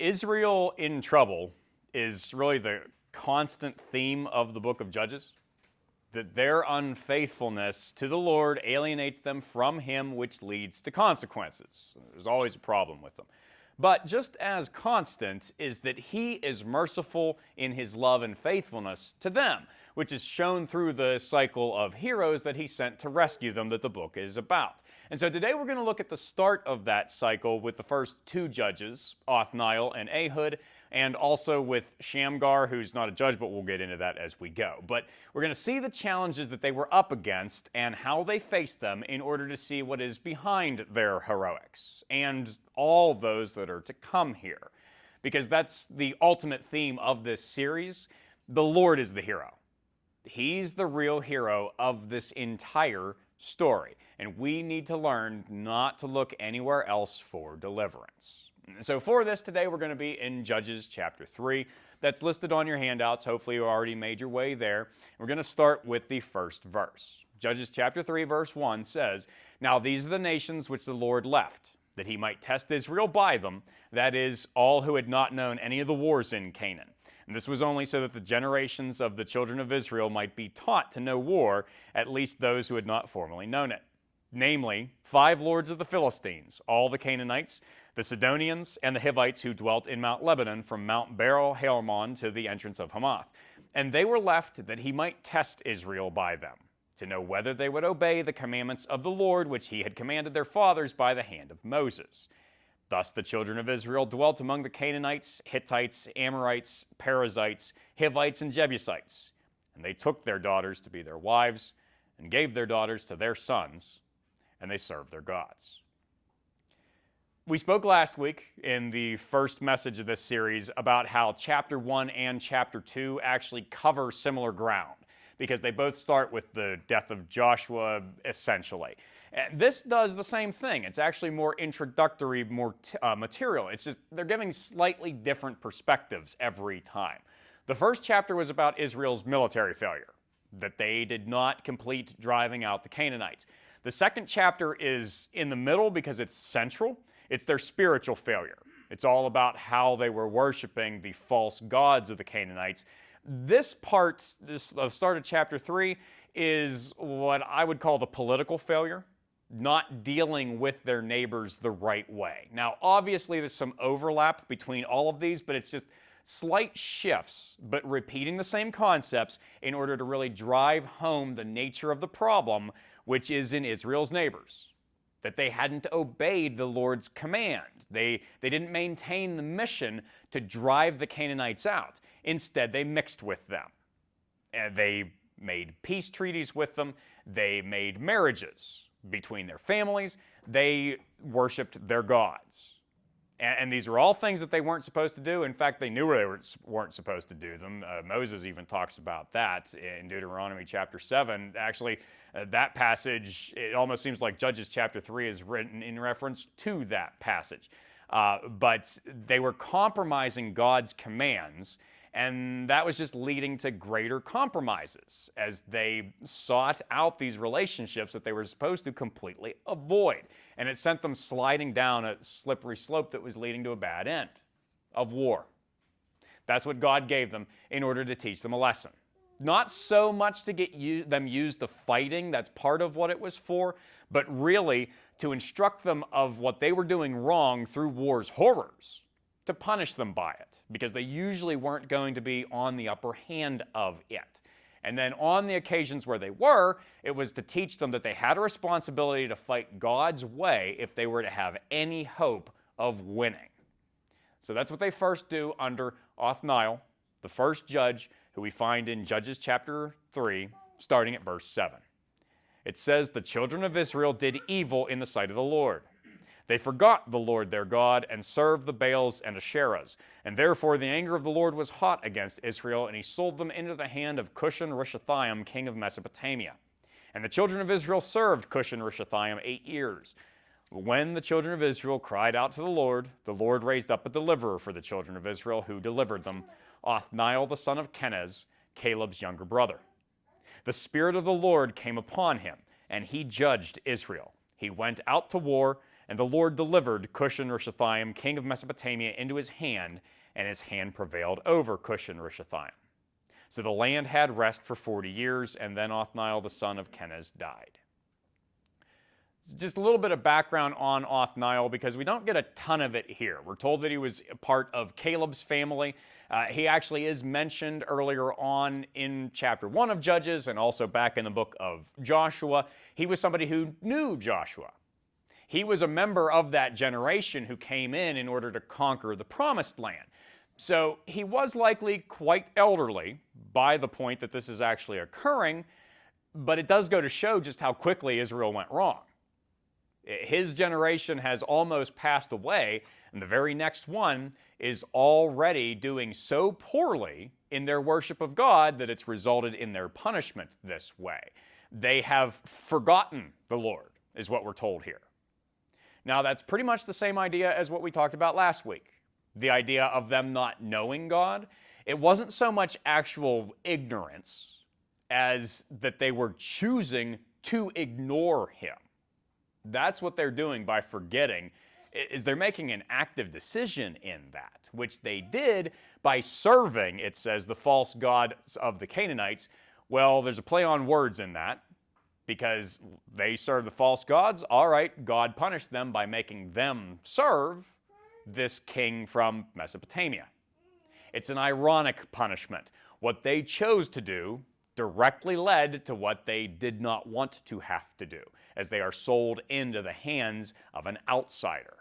Israel in trouble is really the constant theme of the book of Judges. That their unfaithfulness to the Lord alienates them from Him, which leads to consequences. There's always a problem with them. But just as constant is that He is merciful in His love and faithfulness to them, which is shown through the cycle of heroes that He sent to rescue them that the book is about. And so today we're going to look at the start of that cycle with the first two judges, Othniel and Ehud, and also with Shamgar, who's not a judge, but we'll get into that as we go. But we're going to see the challenges that they were up against and how they faced them in order to see what is behind their heroics and all those that are to come here. Because that's the ultimate theme of this series. The Lord is the hero. He's the real hero of this entire story. And we need to learn not to look anywhere else for deliverance. So for this today, we're going to be in Judges chapter 3. That's listed on your handouts. Hopefully you already made your way there. We're going to start with the first verse. Judges chapter 3 verse 1 says, "Now these are the nations which the Lord left, that He might test Israel by them, that is, all who had not known any of the wars in Canaan. And this was only so that the generations of the children of Israel might be taught to know war, at least those who had not formerly known it. Namely, 5 lords of the Philistines, all the Canaanites, the Sidonians, and the Hivites who dwelt in Mount Lebanon, from Mount Baal Hermon to the entrance of Hamath. And they were left that He might test Israel by them, to know whether they would obey the commandments of the Lord, which He had commanded their fathers by the hand of Moses. Thus the children of Israel dwelt among the Canaanites, Hittites, Amorites, Perizzites, Hivites, and Jebusites. And they took their daughters to be their wives, and gave their daughters to their sons, and they served their gods." We spoke last week in the first message of this series about how chapter 1 and chapter 2 actually cover similar ground, because they both start with the death of Joshua, essentially. And this does the same thing. It's actually more introductory, more material. It's just they're giving slightly different perspectives every time. The first chapter was about Israel's military failure, that they did not complete driving out the Canaanites. The second chapter is in the middle because it's central. It's their spiritual failure. It's all about how they were worshiping the false gods of the Canaanites. This part, the start of chapter 3, is what I would call the political failure, not dealing with their neighbors the right way. Now, obviously, there's some overlap between all of these, but it's just slight shifts, but repeating the same concepts in order to really drive home the nature of the problem, which is in Israel's neighbors. That they hadn't obeyed the Lord's command. They didn't maintain the mission to drive the Canaanites out. Instead, they mixed with them. And they made peace treaties with them. They made marriages between their families. They worshiped their gods. And these are all things that they weren't supposed to do. In fact, they knew they weren't supposed to do them. Moses even talks about that in Deuteronomy chapter 7. Actually, that passage, it almost seems like Judges chapter 3 is written in reference to that passage. But they were compromising God's commands, and that was just leading to greater compromises as they sought out these relationships that they were supposed to completely avoid. And it sent them sliding down a slippery slope that was leading to a bad end of war. That's what God gave them in order to teach them a lesson. Not so much to get them used to fighting, that's part of what it was for, but really to instruct them of what they were doing wrong through war's horrors, to punish them by it, because they usually weren't going to be on the upper hand of it. And then on the occasions where they were, it was to teach them that they had a responsibility to fight God's way if they were to have any hope of winning. So that's what they first do under Othniel, the first judge, who we find in Judges chapter 3, starting at verse 7. It says, "The children of Israel did evil in the sight of the Lord. They forgot the Lord their God and served the Baals and Asherahs. And therefore the anger of the Lord was hot against Israel, and He sold them into the hand of Cushan-Rishathaim, king of Mesopotamia. And the children of Israel served Cushan-Rishathaim 8 years. When the children of Israel cried out to the Lord raised up a deliverer for the children of Israel, who delivered them, Othniel the son of Kenaz, Caleb's younger brother. The Spirit of the Lord came upon him, and he judged Israel. He went out to war, And the Lord delivered Cushan-Rishathaim, king of Mesopotamia, into his hand, and his hand prevailed over Cushan-Rishathaim. So the land had rest for 40 years, and then Othniel the son of Kenaz died. Just a little bit of background on Othniel, because we don't get a ton of it here. We're told that he was a part of Caleb's family. He actually is mentioned earlier on in chapter 1 of Judges, and also back in the book of Joshua. He was somebody who knew Joshua. He was a member of that generation who came in order to conquer the Promised Land. So he was likely quite elderly by the point that this is actually occurring, but it does go to show just how quickly Israel went wrong. His generation has almost passed away, and the very next one is already doing so poorly in their worship of God that it's resulted in their punishment this way. They have forgotten the Lord, is what we're told here. Now, that's pretty much the same idea as what we talked about last week. The idea of them not knowing God. It wasn't so much actual ignorance as that they were choosing to ignore Him. That's what they're doing by forgetting, is they're making an active decision in that, which they did by serving, it says, the false gods of the Canaanites. Well, there's a play on words in that, because they serve the false gods. All right, God punished them by making them serve this king from Mesopotamia. It's an ironic punishment. What they chose to do directly led to what they did not want to have to do, as they are sold into the hands of an outsider,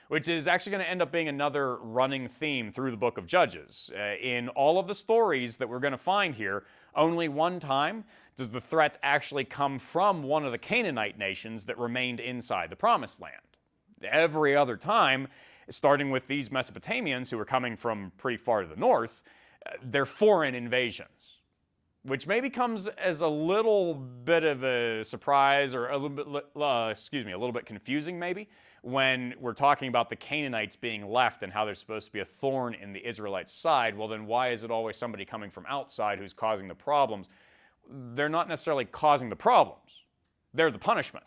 which is actually going to end up being another running theme through the book of Judges. In all of the stories that we're going to find here, only one time does the threat actually come from one of the Canaanite nations that remained inside the Promised Land. Every other time, starting with these Mesopotamians who are coming from pretty far to the north, they're foreign invasions, which maybe comes as a little bit of a surprise, or a little bit confusing maybe, when we're talking about the Canaanites being left and how they're supposed to be a thorn in the Israelites' side. Well, then why is it always somebody coming from outside who's causing the problems? They're not necessarily causing the problems. They're the punishment.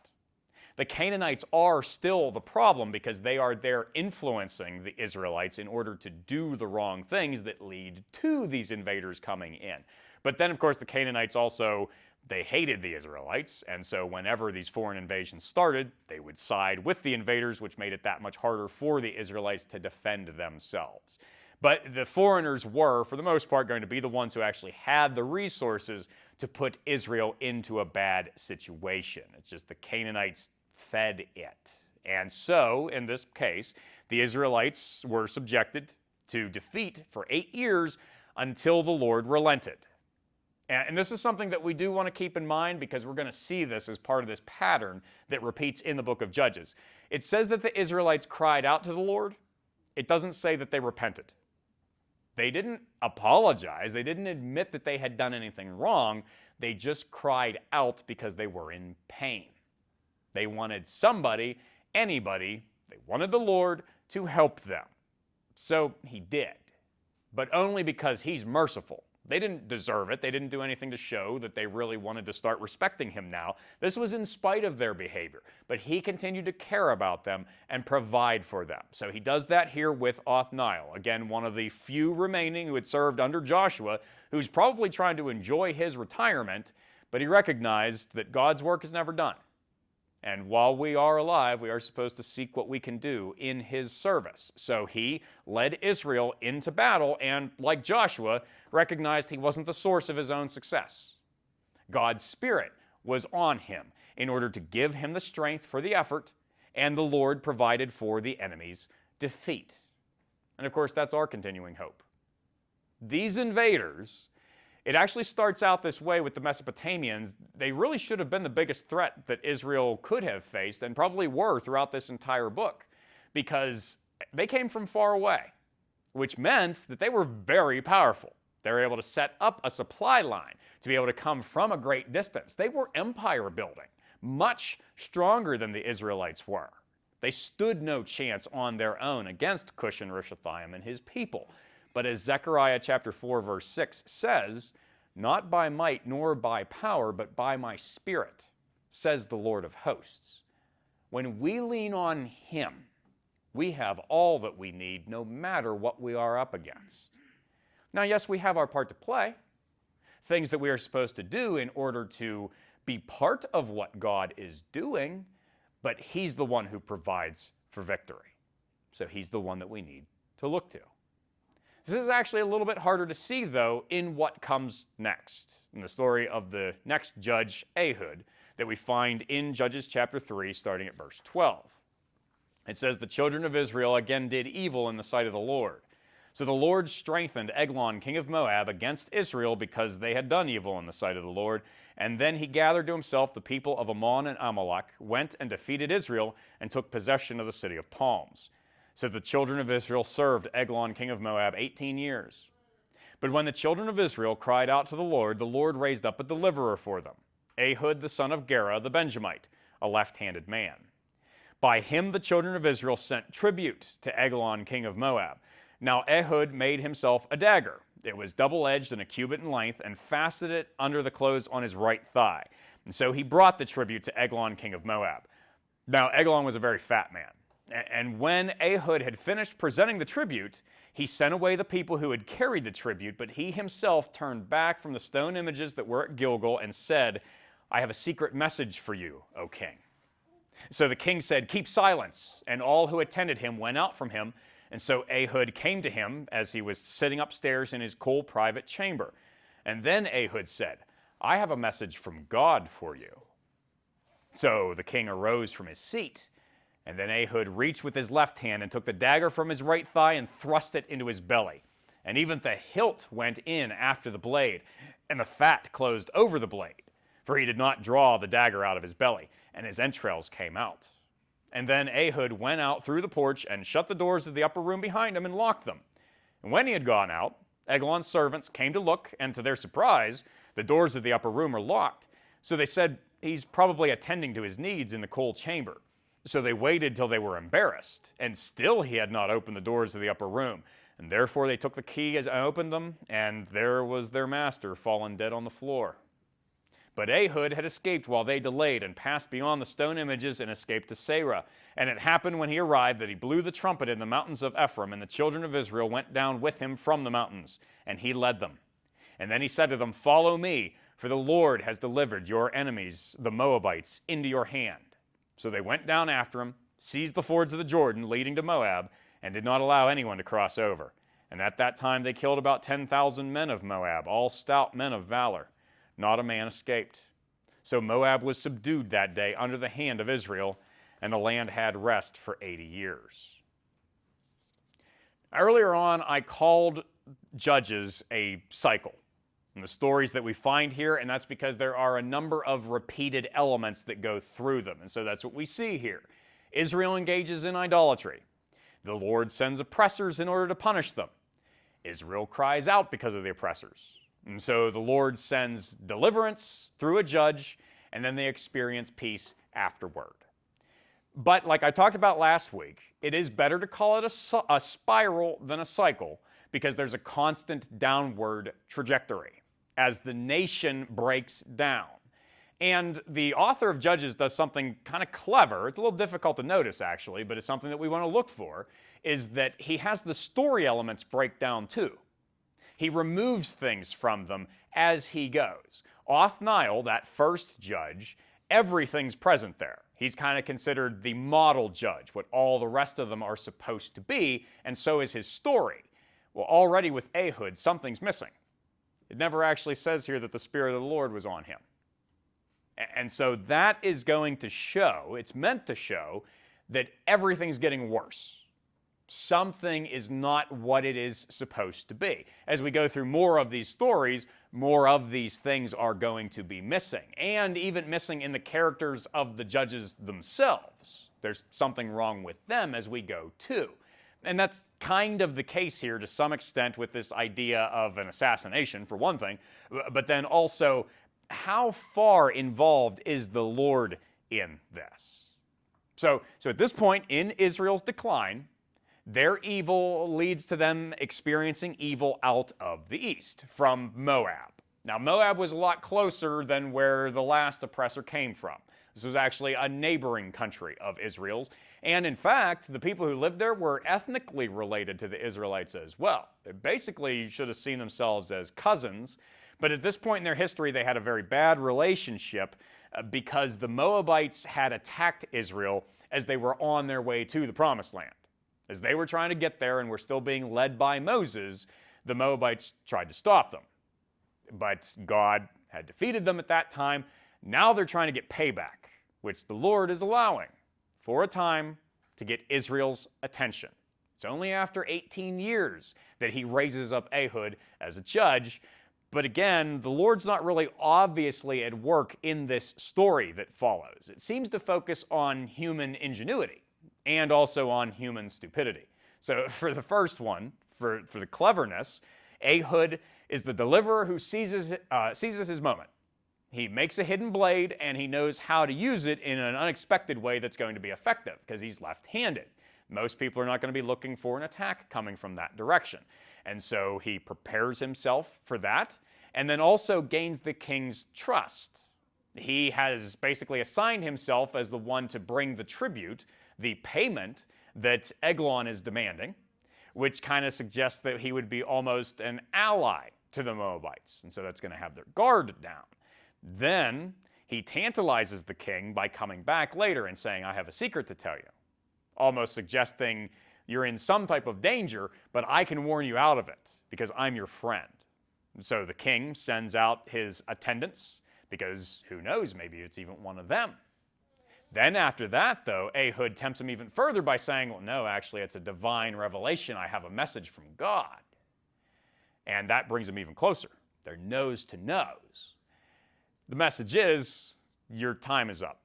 The Canaanites are still the problem because they are there influencing the Israelites in order to do the wrong things that lead to these invaders coming in. But then, of course, the Canaanites also, they hated the Israelites, and so whenever these foreign invasions started, they would side with the invaders, which made it that much harder for the Israelites to defend themselves. But the foreigners were, for the most part, going to be the ones who actually had the resources to put Israel into a bad situation. It's just the Canaanites fed it. And so, in this case, the Israelites were subjected to defeat for 8 years until the Lord relented. And this is something that we do want to keep in mind, because we're going to see this as part of this pattern that repeats in the book of Judges. It says that the Israelites cried out to the Lord. It doesn't say that they repented. They didn't apologize. They didn't admit that they had done anything wrong. They just cried out because they were in pain. They wanted somebody, anybody, they wanted the Lord to help them. So He did, but only because He's merciful. They didn't deserve it. They didn't do anything to show that they really wanted to start respecting Him now. This was in spite of their behavior, but He continued to care about them and provide for them. So He does that here with Othniel, again, one of the few remaining who had served under Joshua, who's probably trying to enjoy his retirement, but he recognized that God's work is never done. And while we are alive, we are supposed to seek what we can do in His service. So he led Israel into battle and, like Joshua, recognized he wasn't the source of his own success. God's Spirit was on him in order to give him the strength for the effort, and the Lord provided for the enemy's defeat. And of course, that's our continuing hope. These invaders, it actually starts out this way with the Mesopotamians. They really should have been the biggest threat that Israel could have faced, and probably were throughout this entire book, because they came from far away, which meant that they were very powerful. They were able to set up a supply line to be able to come from a great distance. They were empire building, much stronger than the Israelites were. They stood no chance on their own against Cushan-Rishathaim and his people. But as Zechariah chapter 4, verse 6 says, "Not by might nor by power, but by my Spirit, says the Lord of hosts." When we lean on him, we have all that we need no matter what we are up against. Now, yes, we have our part to play, things that we are supposed to do in order to be part of what God is doing, but he's the one who provides for victory. So he's the one that we need to look to. This is actually a little bit harder to see, though, in what comes next, in the story of the next judge, Ehud, that we find in Judges chapter 3, starting at verse 12. It says, "The children of Israel again did evil in the sight of the Lord. So the Lord strengthened Eglon, king of Moab, against Israel because they had done evil in the sight of the Lord. And then he gathered to himself the people of Ammon and Amalek, went and defeated Israel, and took possession of the city of palms. So the children of Israel served Eglon, king of Moab, 18 years. But when the children of Israel cried out to the Lord raised up a deliverer for them, Ehud the son of Gera the Benjamite, a left-handed man. By him the children of Israel sent tribute to Eglon, king of Moab. Now Ehud made himself a dagger. It was double-edged and a cubit in length, and fastened it under the clothes on his right thigh. And so he brought the tribute to Eglon, king of Moab. Now Eglon was a very fat man. And when Ehud had finished presenting the tribute, he sent away the people who had carried the tribute, but he himself turned back from the stone images that were at Gilgal and said, I have a secret message for you, O king. So the king said, keep silence. And all who attended him went out from him. And so Ehud came to him as he was sitting upstairs in his cool private chamber. And then Ehud said, I have a message from God for you. So the king arose from his seat. And then Ehud reached with his left hand and took the dagger from his right thigh and thrust it into his belly. And even the hilt went in after the blade, and the fat closed over the blade, for he did not draw the dagger out of his belly, and his entrails came out. And then Ehud went out through the porch and shut the doors of the upper room behind him and locked them. And when he had gone out, Eglon's servants came to look, and to their surprise, the doors of the upper room were locked. So they said, he's probably attending to his needs in the cool chamber. So they waited till they were embarrassed, and still he had not opened the doors of the upper room. And therefore they took the key and opened them, and there was their master fallen dead on the floor. But Ehud had escaped while they delayed, and passed beyond the stone images and escaped to Seirah. And it happened when he arrived that he blew the trumpet in the mountains of Ephraim, and the children of Israel went down with him from the mountains, and he led them. And then he said to them, follow me, for the Lord has delivered your enemies, the Moabites, into your hand. So they went down after him, seized the fords of the Jordan leading to Moab, and did not allow anyone to cross over. And at that time they killed about 10,000 men of Moab, all stout men of valor. Not a man escaped. So Moab was subdued that day under the hand of Israel, and the land had rest for 80 years. Earlier on, I called Judges a cycle in the stories that we find here, and that's because there are a number of repeated elements that go through them. And so that's what we see here. Israel engages in idolatry. The Lord sends oppressors in order to punish them. Israel cries out because of the oppressors. And so the Lord sends deliverance through a judge, and then they experience peace afterward. But like I talked about last week, it is better to call it a spiral than a cycle, because there's a constant downward trajectory as the nation breaks down. And the author of Judges does something kind of clever. It's a little difficult to notice, actually, but it's something that we want to look for, is that he has the story elements break down too. He removes things from them as he goes. Othniel, that first judge, everything's present there. He's kind of considered the model judge, what all the rest of them are supposed to be, and so is his story. Well, already with Ehud, something's missing. It never actually says here that the Spirit of the Lord was on him. And so that is going to show, it's meant to show, that everything's getting worse. Something is not what it is supposed to be. As we go through more of these stories, more of these things are going to be missing, and even missing in the characters of the judges themselves. There's something wrong with them as we go too. And that's kind of the case here to some extent with this idea of an assassination, for one thing, but then also how far involved is the Lord in this? So at this point in Israel's decline, their evil leads to them experiencing evil out of the east, from Moab. Now, Moab was a lot closer than where the last oppressor came from. This was actually a neighboring country of Israel's. And in fact, the people who lived there were ethnically related to the Israelites as well. They basically should have seen themselves as cousins. But at this point in their history, they had a very bad relationship because the Moabites had attacked Israel as they were on their way to the Promised Land. As they were trying to get there and were still being led by Moses, the Moabites tried to stop them. But God had defeated them at that time. Now they're trying to get payback, which the Lord is allowing for a time to get Israel's attention. It's only after 18 years that he raises up Ehud as a judge. But again, the Lord's not really obviously at work in this story that follows. It seems to focus on human ingenuity and also on human stupidity. So for the first one, for the cleverness, Ehud is the deliverer who seizes his moment. He makes a hidden blade and he knows how to use it in an unexpected way that's going to be effective because he's left-handed. Most people are not going to be looking for an attack coming from that direction. And so he prepares himself for that and then also gains the king's trust. He has basically assigned himself as the one to bring the tribute, the payment that Eglon is demanding, which kind of suggests that he would be almost an ally to the Moabites. And so that's going to have their guard down. Then he tantalizes the king by coming back later and saying, I have a secret to tell you, almost suggesting you're in some type of danger, but I can warn you out of it because I'm your friend. And so the king sends out his attendants because who knows, maybe it's even one of them. Then after that, though, Ehud tempts him even further by saying, well, no, actually, it's a divine revelation. I have a message from God. And that brings them even closer. They're nose to nose. The message is, your time is up.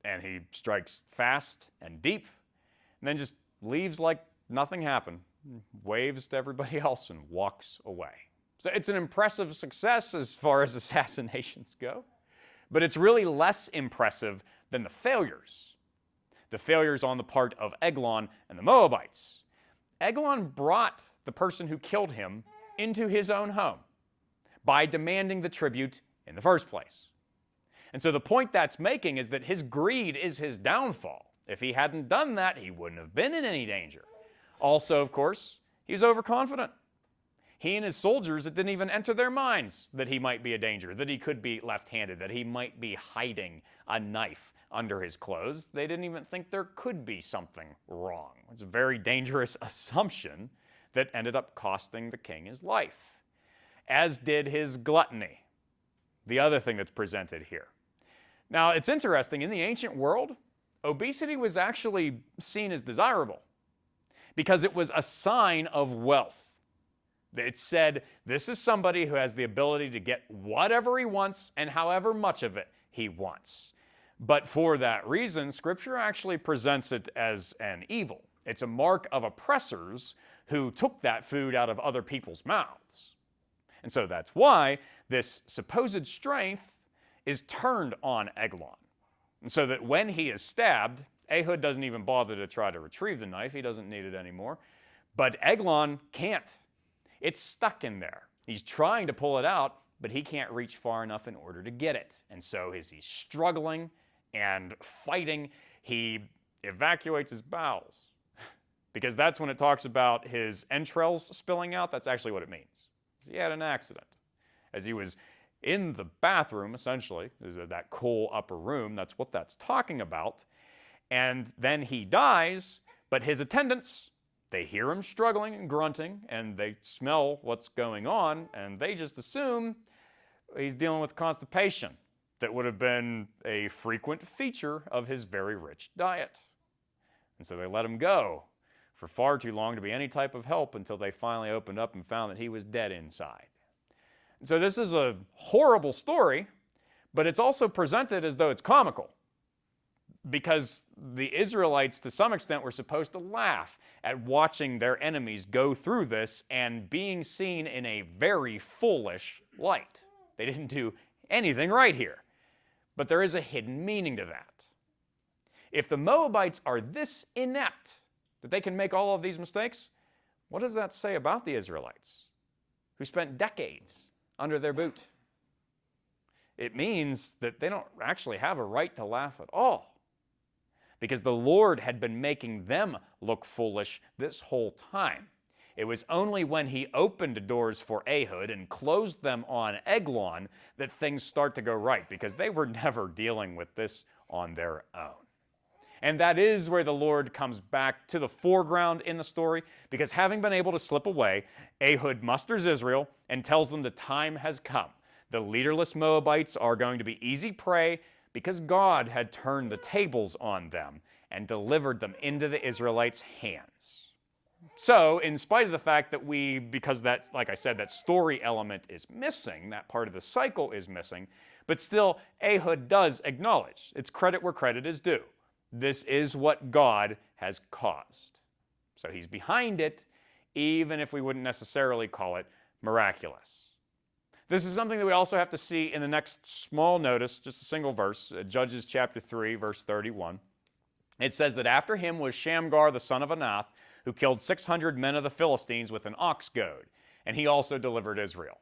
And he strikes fast and deep, and then just leaves like nothing happened, waves to everybody else, and walks away. So it's an impressive success as far as assassinations go, but it's really less impressive than the failures. The failures on the part of Eglon and the Moabites. Eglon brought the person who killed him into his own home by demanding the tribute in the first place. And so the point that's making is that his greed is his downfall. If he hadn't done that, he wouldn't have been in any danger. Also, of course, he was overconfident. He and his soldiers, it didn't even enter their minds that he might be a danger, that he could be left-handed, that he might be hiding a knife under his clothes. They didn't even think there could be something wrong. It's a very dangerous assumption that ended up costing the king his life, as did his gluttony, the other thing that's presented here. Now, it's interesting, in the ancient world, obesity was actually seen as desirable because it was a sign of wealth. It said, this is somebody who has the ability to get whatever he wants and however much of it he wants. But for that reason, Scripture actually presents it as an evil. It's a mark of oppressors who took that food out of other people's mouths. And so that's why this supposed strength is turned on Eglon. And so that when he is stabbed, Ehud doesn't even bother to try to retrieve the knife. He doesn't need it anymore. But Eglon can't. It's stuck in there. He's trying to pull it out, but he can't reach far enough in order to get it. And so as he's struggling and fighting, he evacuates his bowels. Because that's when it talks about his entrails spilling out. That's actually what it means. He had an accident. As he was in the bathroom, essentially, that cool upper room, that's what that's talking about. And then he dies, but his attendants, they hear him struggling and grunting, and they smell what's going on, and they just assume he's dealing with constipation that would have been a frequent feature of his very rich diet. And so they let him go for far too long to be any type of help until they finally opened up and found that he was dead inside. And so this is a horrible story, but it's also presented as though it's comical, because the Israelites, to some extent, were supposed to laugh at watching their enemies go through this and being seen in a very foolish light. They didn't do anything right here. But there is a hidden meaning to that. If the Moabites are this inept that they can make all of these mistakes, what does that say about the Israelites, who spent decades under their boot? it means that they don't actually have a right to laugh at all, because the Lord had been making them look foolish this whole time. It was only when he opened doors for Ehud and closed them on Eglon that things start to go right, because they were never dealing with this on their own. And that is where the Lord comes back to the foreground in the story, because having been able to slip away, Ehud musters Israel and tells them the time has come. The leaderless Moabites are going to be easy prey, because God had turned the tables on them and delivered them into the Israelites' hands. So, in spite of the fact that because that, like I said, that story element is missing, that part of the cycle is missing, but still, Ehud does acknowledge, it's credit where credit is due. This is what God has caused. So he's behind it, even if we wouldn't necessarily call it miraculous. This is something that we also have to see in the next small notice, just a single verse, Judges chapter 3, verse 31. It says that after him was Shamgar the son of Anath, who killed 600 men of the Philistines with an ox goad, and he also delivered Israel.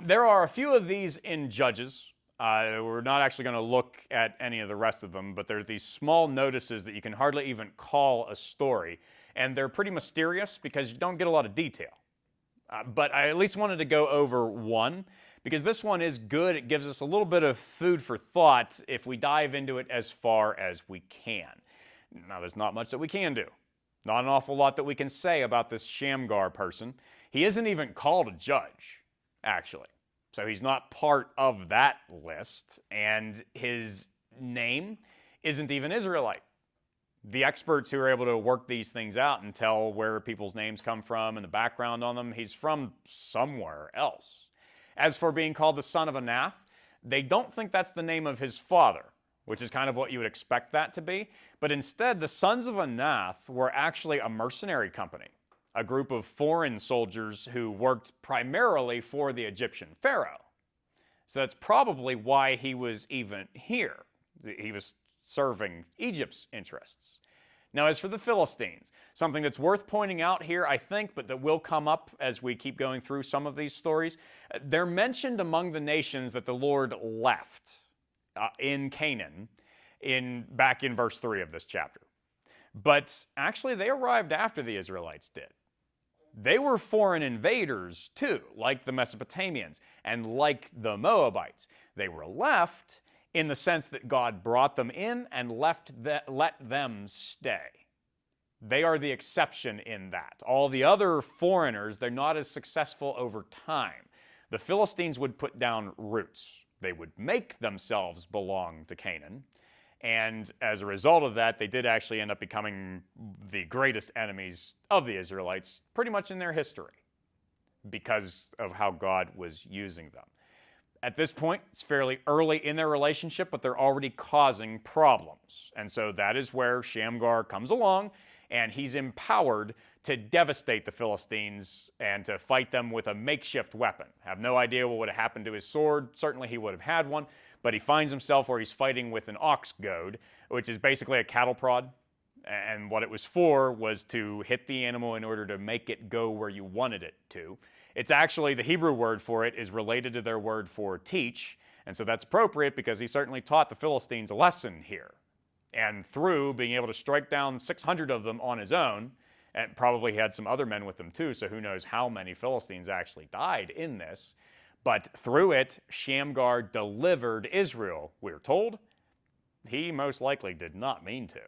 There are a few of these in Judges. We're not actually going to look at any of the rest of them, but there's these small notices that you can hardly even call a story, and they're pretty mysterious because you don't get a lot of detail. But I at least wanted to go over one, because this one is good. It gives us a little bit of food for thought if we dive into it as far as we can. Now, there's not much that we can do. Not an awful lot that we can say about this Shamgar person. He isn't even called a judge, actually. So he's not part of that list, and his name isn't even Israelite. The experts who are able to work these things out and tell where people's names come from and the background on them, he's from somewhere else. As for being called the son of Anath, they don't think that's the name of his father, which is kind of what you would expect that to be. But instead, the sons of Anath were actually a mercenary company, a group of foreign soldiers who worked primarily for the Egyptian pharaoh. So that's probably why he was even here. He was serving Egypt's interests. Now, as for the Philistines, something that's worth pointing out here, I think, but that will come up as we keep going through some of these stories, they're mentioned among the nations that the Lord left in Canaan back in verse 3 of this chapter. But actually, they arrived after the Israelites did. They were foreign invaders too, like the Mesopotamians and like the Moabites. They were left in the sense that God brought them in and let them stay. They are the exception in that. All the other foreigners, they're not as successful over time. The Philistines would put down roots. They would make themselves belong to Canaan. And as a result of that, they did actually end up becoming the greatest enemies of the Israelites pretty much in their history because of how God was using them. At this point, it's fairly early in their relationship, but they're already causing problems. And so that is where Shamgar comes along, and he's empowered to devastate the Philistines and to fight them with a makeshift weapon. Have no idea what would have happened to his sword. Certainly he would have had one, but he finds himself where he's fighting with an ox goad, which is basically a cattle prod. And what it was for was to hit the animal in order to make it go where you wanted it to. It's actually, the Hebrew word for it is related to their word for teach, and so that's appropriate because he certainly taught the Philistines a lesson here. And through being able to strike down 600 of them on his own, and probably he had some other men with him too, so who knows how many Philistines actually died in this, but through it, Shamgar delivered Israel, we're told. He most likely did not mean to.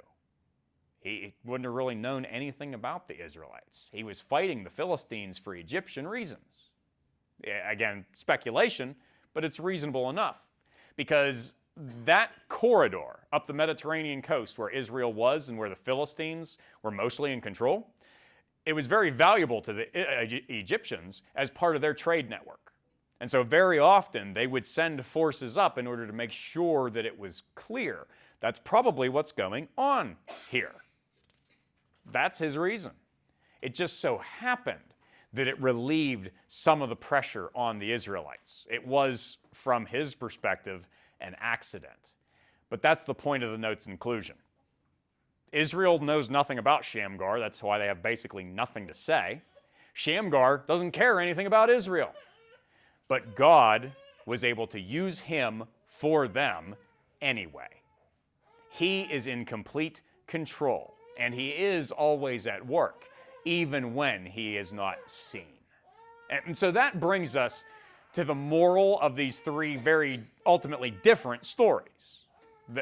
He wouldn't have really known anything about the Israelites. He was fighting the Philistines for Egyptian reasons. Again, speculation, but it's reasonable enough. Because that corridor up the Mediterranean coast where Israel was and where the Philistines were mostly in control, it was very valuable to the Egyptians as part of their trade network. And so very often they would send forces up in order to make sure that it was clear. That's probably what's going on here. That's his reason. It just so happened that it relieved some of the pressure on the Israelites. It was, from his perspective, an accident. But that's the point of the note's inclusion. Israel knows nothing about Shamgar. That's why they have basically nothing to say. Shamgar doesn't care anything about Israel. But God was able to use him for them anyway. He is in complete control, and he is always at work, even when he is not seen. And so that brings us to the moral of these three very ultimately different stories.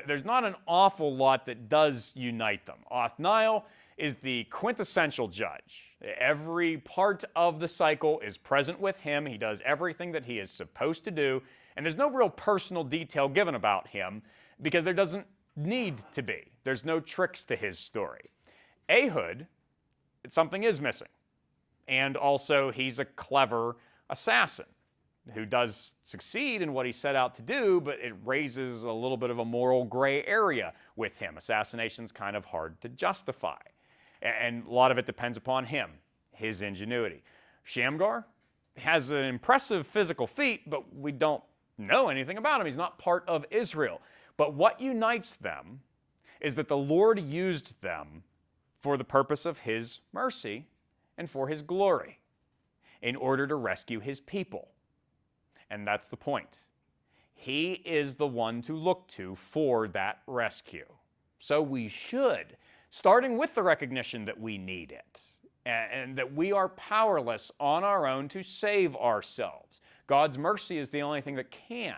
There's not an awful lot that does unite them. Othniel is the quintessential judge. Every part of the cycle is present with him. He does everything that he is supposed to do, and there's no real personal detail given about him because there doesn't need to be. There's no tricks to his story. Ehud, something is missing. And also, he's a clever assassin who does succeed in what he set out to do, but it raises a little bit of a moral gray area with him. Assassination's kind of hard to justify. And a lot of it depends upon him, his ingenuity. Shamgar has an impressive physical feat, but we don't know anything about him. He's not part of Israel. But what unites them is that the Lord used them for the purpose of his mercy and for his glory in order to rescue his people. And that's the point. He is the one to look to for that rescue. So we should, starting with the recognition that we need it and that we are powerless on our own to save ourselves. God's mercy is the only thing that can.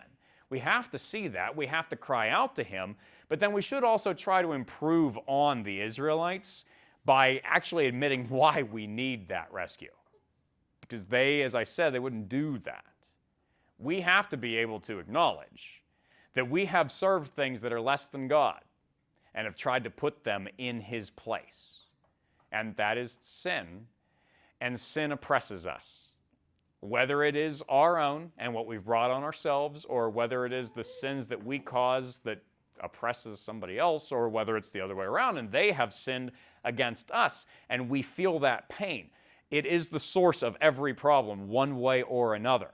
We have to see that. We have to cry out to him. But then we should also try to improve on the Israelites by actually admitting why we need that rescue. Because they, as I said, they wouldn't do that. We have to be able to acknowledge that we have served things that are less than God and have tried to put them in his place. And that is sin, and sin oppresses us. Whether it is our own and what we've brought on ourselves, or whether it is the sins that we cause that oppresses somebody else, or whether it's the other way around and they have sinned against us and we feel that pain. It is the source of every problem, one way or another.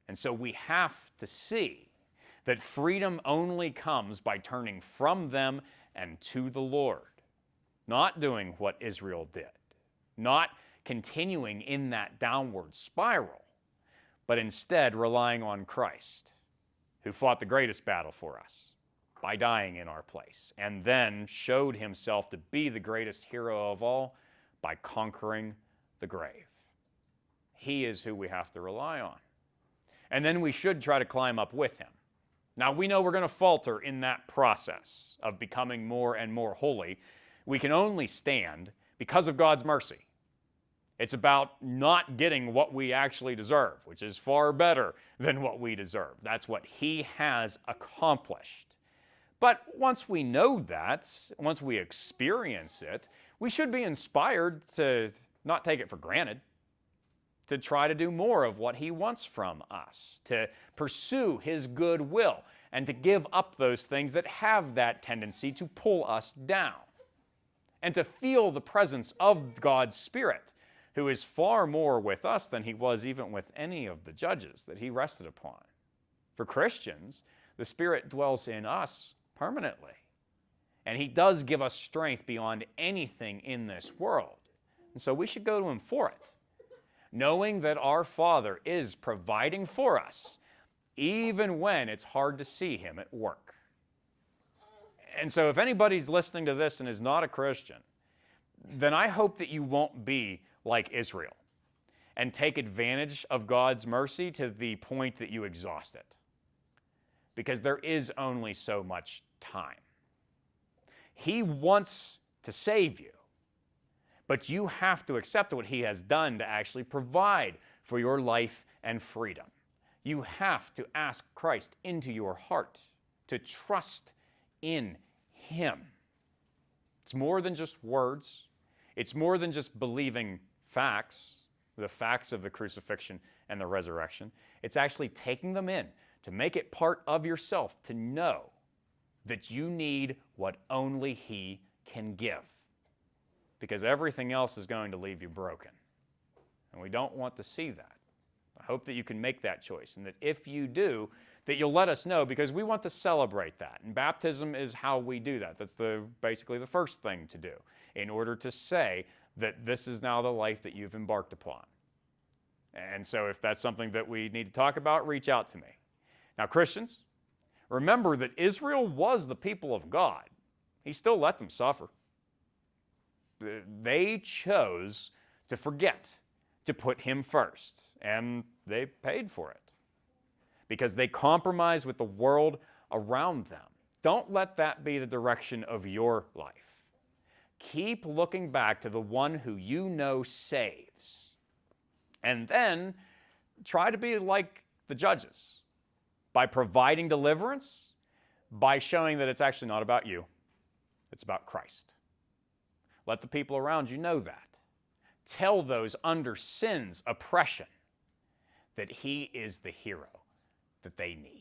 And so we have to see that freedom only comes by turning from them and to the Lord. Not doing what Israel did. Not continuing in that downward spiral, but instead relying on Christ, who fought the greatest battle for us by dying in our place, and then showed himself to be the greatest hero of all by conquering the grave. He is who we have to rely on. And then we should try to climb up with him. Now, we know we're going to falter in that process of becoming more and more holy. We can only stand because of God's mercy. It's about not getting what we actually deserve, which is far better than what we deserve. That's what he has accomplished. But once we know that, once we experience it, we should be inspired to not take it for granted, to try to do more of what he wants from us, to pursue his good will, and to give up those things that have that tendency to pull us down, and to feel the presence of God's Spirit, who is far more with us than he was even with any of the judges that he rested upon. For Christians, the Spirit dwells in us permanently, and he does give us strength beyond anything in this world. And so we should go to him for it, knowing that our Father is providing for us, even when it's hard to see him at work. And so if anybody's listening to this and is not a Christian, then I hope that you won't be like Israel and take advantage of God's mercy to the point that you exhaust it. Because there is only so much time. He wants to save you, but you have to accept what he has done to actually provide for your life and freedom. You have to ask Christ into your heart, to trust in him. It's more than just words. It's more than just believing facts, the facts of the crucifixion and the resurrection. It's actually taking them in to make it part of yourself, to know that you need what only he can give. Because everything else is going to leave you broken. And we don't want to see that. I hope that you can make that choice, and that if you do, that you'll let us know, because we want to celebrate that. And baptism is how we do that. That's basically the first thing to do in order to say that this is now the life that you've embarked upon. And so if that's something that we need to talk about, reach out to me. Now, Christians, remember that Israel was the people of God. He still let them suffer. They chose to forget to put him first, and they paid for it because they compromised with the world around them. Don't let that be the direction of your life. Keep looking back to the one who you know saves. And then try to be like the judges by providing deliverance, by showing that it's actually not about you, it's about Christ. Let the people around you know that. Tell those under sin's oppression that he is the hero that they need.